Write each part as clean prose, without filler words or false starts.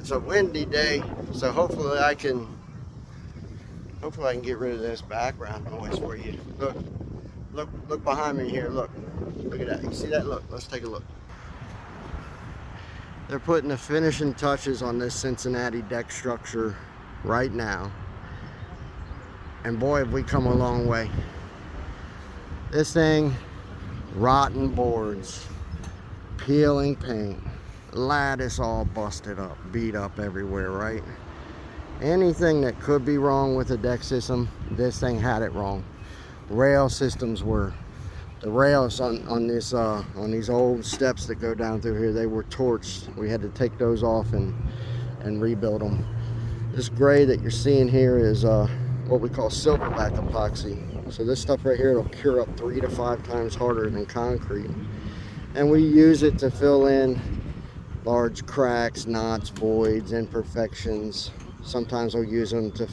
It's a windy day, so hopefully I can get rid of this background noise for you. Look behind me here. Look at that. You see that? Look, let's take a look. They're putting the finishing touches on this Cincinnati deck structure right now. And boy, have we come a long way. This thing, rotten boards, peeling paint, lattice all busted up, beat up everywhere, right? Anything that could be wrong with the deck system, this thing had it wrong. Rail systems were, the rails on these old steps that go down through here, they were torched. We had to take those off and rebuild them. This gray that you're seeing here is what we call silverback epoxy. So this stuff right here, it'll cure up 3 to 5 times harder than concrete. And we use it to fill in large cracks, knots, voids, imperfections. Sometimes we'll use them to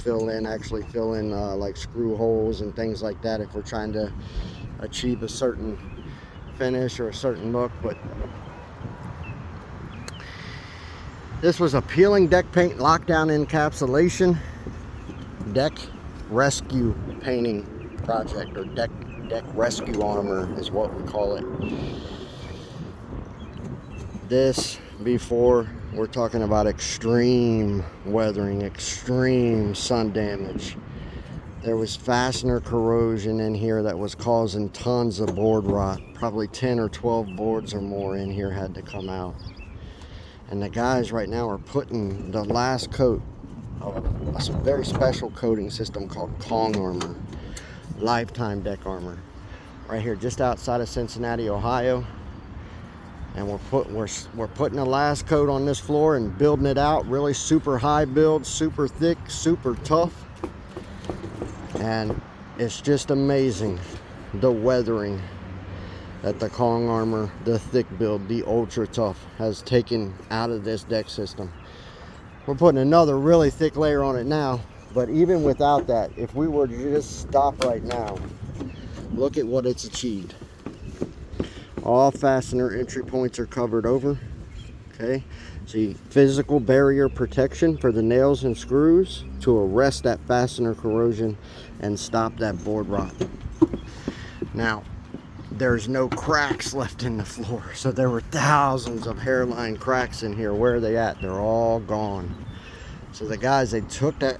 actually fill in like screw holes and things like that if we're trying to achieve a certain finish or a certain look. But this was a peeling deck paint lockdown encapsulation deck rescue painting project, or deck rescue armor is what we call it. This, before, we're talking about extreme weathering, extreme sun damage. There was fastener corrosion in here that was causing tons of board rot. Probably 10 or 12 boards or more in here had to come out. And the guys right now are putting the last coat of a very special coating system called Kong Armor, lifetime deck armor, right here just outside of Cincinnati, Ohio. And we're putting the last coat on this floor and building it out. Really super high build, super thick, super tough. And it's just amazing the weathering that the Kong Armor, the thick build, the ultra tough, has taken out of this deck system. We're putting another really thick layer on it now, but even without that, if we were to just stop right now, look at what it's achieved. All fastener entry points are covered over. Okay, see, physical barrier protection for the nails and screws to arrest that fastener corrosion and stop that board rot. Now, there's no cracks left in the floor. So there were thousands of hairline cracks in here. Where are they at? They're all gone. So the guys, they took that,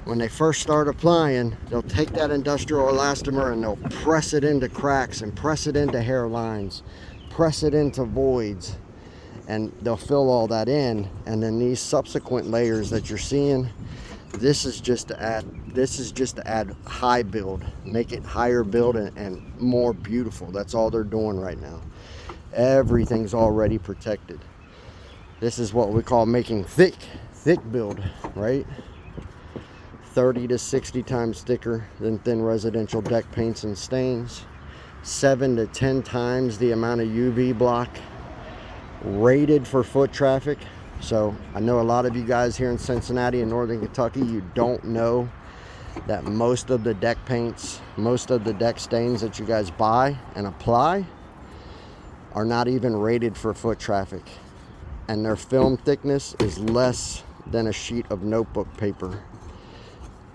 when they first start applying, they'll take that industrial elastomer and they'll press it into cracks and press it into hairlines, press it into voids, and they'll fill all that in. And then these subsequent layers that you're seeing, this is just to add high build, make it higher build and more beautiful. That's all they're doing right now. Everything's already protected. This is what we call making thick build, right? 30 to 60 times thicker than thin residential deck paints and stains. 7 to 10 times the amount of UV block. Rated for foot traffic. So I know a lot of you guys here in Cincinnati and Northern Kentucky, you don't know that most of the deck paints, most of the deck stains that you guys buy and apply are not even rated for foot traffic. And their film thickness is less than a sheet of notebook paper.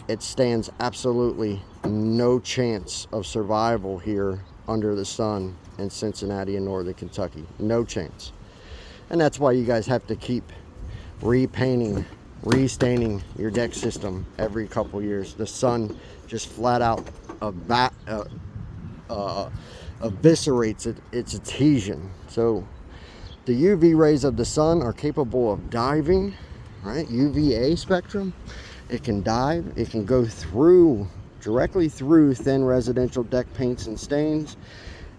It stands absolutely no chance of survival here under the sun in Cincinnati and Northern Kentucky. No chance. And that's why you guys have to keep repainting, restaining your deck system every couple years. The sun just flat out eviscerates its adhesion. So the UV rays of the sun are capable of diving, right? UVA spectrum. It can dive, it can go directly through thin residential deck paints and stains,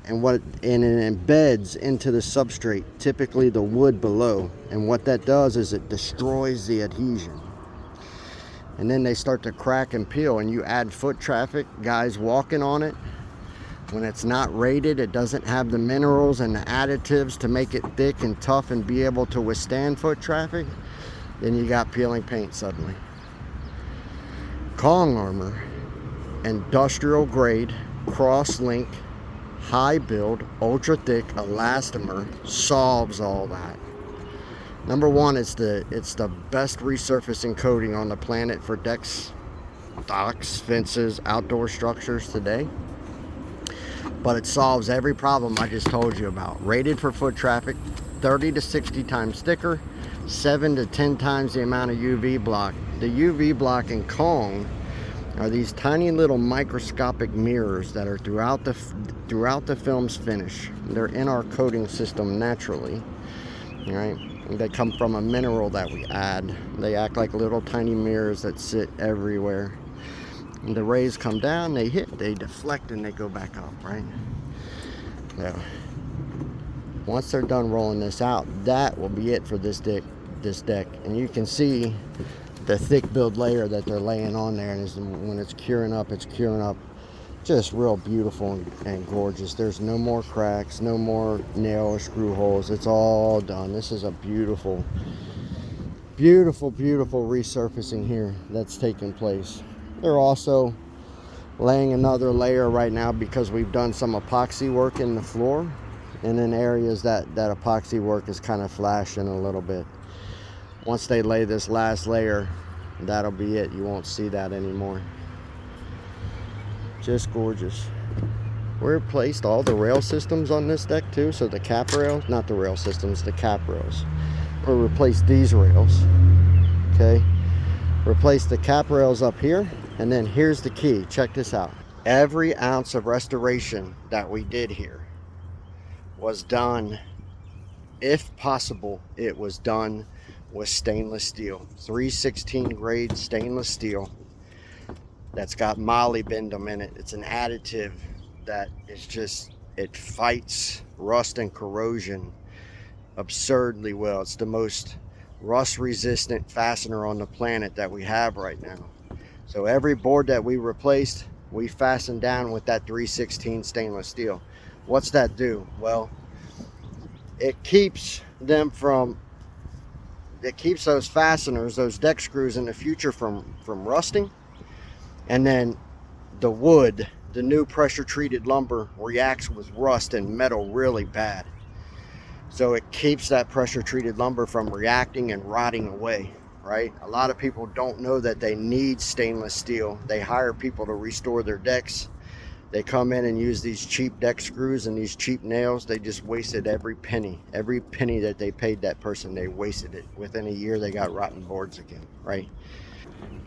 and it embeds into the substrate, typically the wood below. And what that does is it destroys the adhesion. And then they start to crack and peel, and you add foot traffic, guys walking on it. When it's not rated, it doesn't have the minerals and the additives to make it thick and tough and be able to withstand foot traffic. Then you got peeling paint suddenly. Kong Armor, industrial grade, cross-link, high build, ultra thick elastomer solves all that. Number one, it's the best resurfacing coating on the planet for decks, docks, fences, outdoor structures today. But it solves every problem I just told you about. Rated for foot traffic, 30 to 60 times thicker, 7 to 10 times the amount of UV block. The UV block in Kong are these tiny little microscopic mirrors that are throughout the film's finish. They're in our coating system naturally, right? They come from a mineral that we add. They act like little tiny mirrors that sit everywhere. And the rays come down, they hit, they deflect, and they go back up, right? So once they're done rolling this out, that will be it for this deck. And you can see the thick build layer that they're laying on there, and when it's curing up just real beautiful and gorgeous. There's no more cracks, no more nail or screw holes. It's all done. This is a beautiful, beautiful, beautiful resurfacing here that's taking place. They're also laying another layer right now because we've done some epoxy work in the floor, and in areas that epoxy work is kind of flashing a little bit. Once they lay this last layer, that'll be it. You won't see that anymore. Just gorgeous. We replaced all the rail systems on this deck too, so the cap rails, not the rail systems, the cap rails. We replaced these rails, okay? Replaced the cap rails up here, and then here's the key. Check this out. Every ounce of restoration that we did here was done, if possible, it was done with stainless steel. 316 grade stainless steel that's got molybdenum in it. It's an additive that is just, it fights rust and corrosion absurdly well. It's the most rust resistant fastener on the planet that we have right now. So every board that we replaced, we fastened down with that 316 stainless steel. What's that do? Well, it keeps those fasteners, those deck screws in the future from rusting. And then the wood, the new pressure treated lumber, reacts with rust and metal really bad. So it keeps that pressure treated lumber from reacting and rotting away, right? A lot of people don't know that they need stainless steel. They hire people to restore their decks. They come in and use these cheap deck screws and these cheap nails. They just wasted every penny that they paid that person. They wasted it. Within a year, they got rotten boards again, right?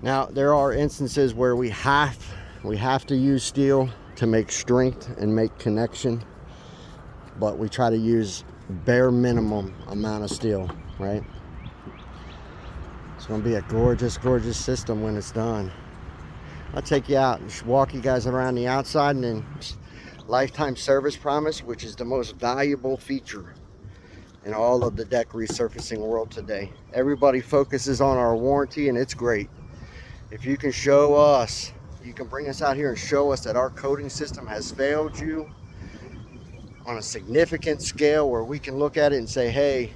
Now, there are instances where we have to use steel to make strength and make connection, but we try to use bare minimum amount of steel, right? It's going to be a gorgeous, gorgeous system when it's done. I'll take you out and walk you guys around the outside, and then lifetime service promise, which is the most valuable feature in all of the deck resurfacing world today. Everybody focuses on our warranty, and it's great. If you can show us, you can bring us out here and show us that our coating system has failed you on a significant scale, where we can look at it and say, hey,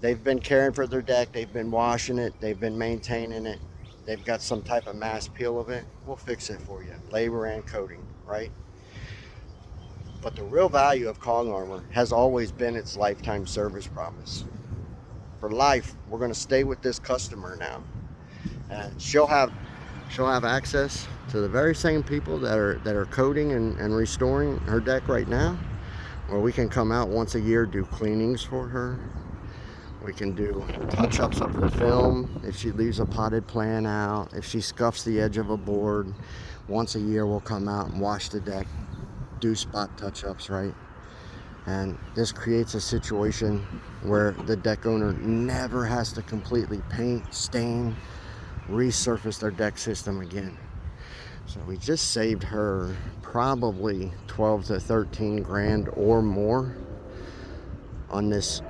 they've been caring for their deck, they've been washing it, they've been maintaining it, they've got some type of mass peel event, we'll fix it for you, labor and coating, right? But the real value of Kong Armor has always been its lifetime service promise. For life, we're going to stay with this customer now, and she'll have access to the very same people that are coating and restoring her deck right now, where we can come out once a year, do cleanings for her. We can do touch-ups of the film. If she leaves a potted plant out, if she scuffs the edge of a board, once a year we'll come out and wash the deck, do spot touch-ups, right? And this creates a situation where the deck owner never has to completely paint, stain, resurface their deck system again. So we just saved her probably 12 to 13 grand or more on this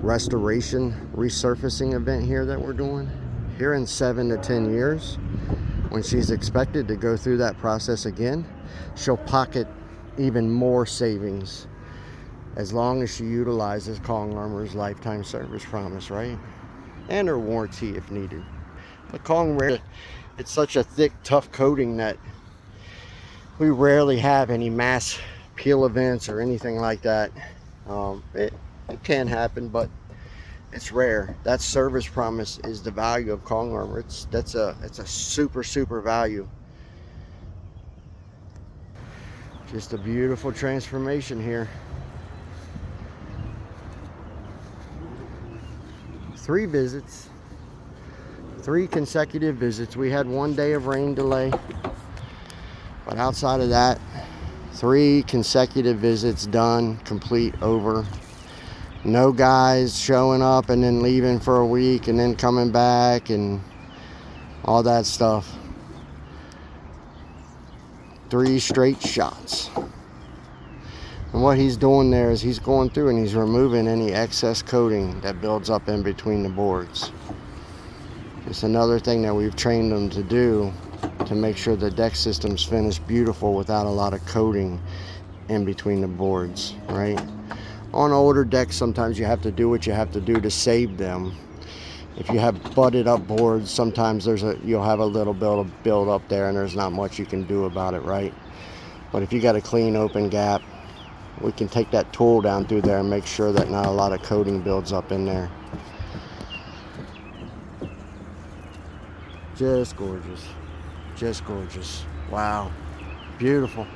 restoration resurfacing event here that we're doing. Here in 7 to 10 years, when she's expected to go through that process again, she'll pocket even more savings as long as she utilizes Kong Armor's lifetime service promise, right? And her warranty if needed. But Kong, it's such a thick, tough coating that we rarely have any mass peel events or anything like that. It can happen, but It's rare. That service promise is the value of Kong armor. It's a super value. Just a beautiful transformation here. 3 visits, 3 consecutive visits. We had 1 day of rain delay, but outside of that, 3 consecutive visits done, complete, over. No guys showing up and then leaving for a week and then coming back and all that stuff. 3 straight shots. And what he's doing there is he's going through and he's removing any excess coating that builds up in between the boards. It's another thing that we've trained them to do to make sure the deck system's finished beautiful without a lot of coating in between the boards, right? On older decks, sometimes you have to do what you have to do to save them. If you have butted up boards, sometimes you'll have a little bit of build up there and there's not much you can do about it, right? But if you got a clean open gap, we can take that tool down through there and make sure that not a lot of coating builds up in there. Just gorgeous. Just gorgeous. Wow. Beautiful.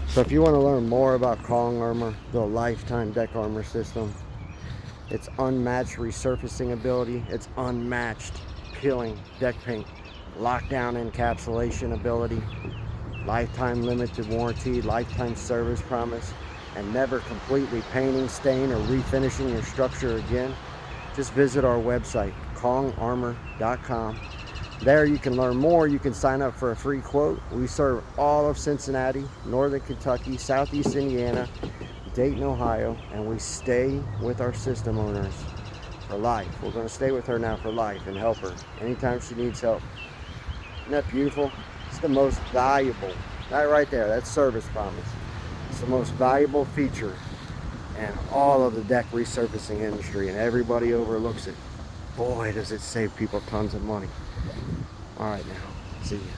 So if you want to learn more about Kong armor, the lifetime deck armor system, its unmatched resurfacing ability, its unmatched peeling deck paint, lockdown encapsulation ability, lifetime limited warranty, lifetime service promise, and never completely painting, staining, or refinishing your structure again, just visit our website, kongarmor.com. There you can learn more. You can sign up for a free quote. We serve all of Cincinnati, Northern Kentucky, Southeast Indiana, Dayton, Ohio, and we stay with our system owners for life. We're going to stay with her now for life and help her anytime she needs help. Isn't that beautiful? It's the most valuable, that right there, that's service promise. It's the most valuable feature in all of the deck resurfacing industry, and everybody overlooks it. Boy, does it save people tons of money. All right, now, see you.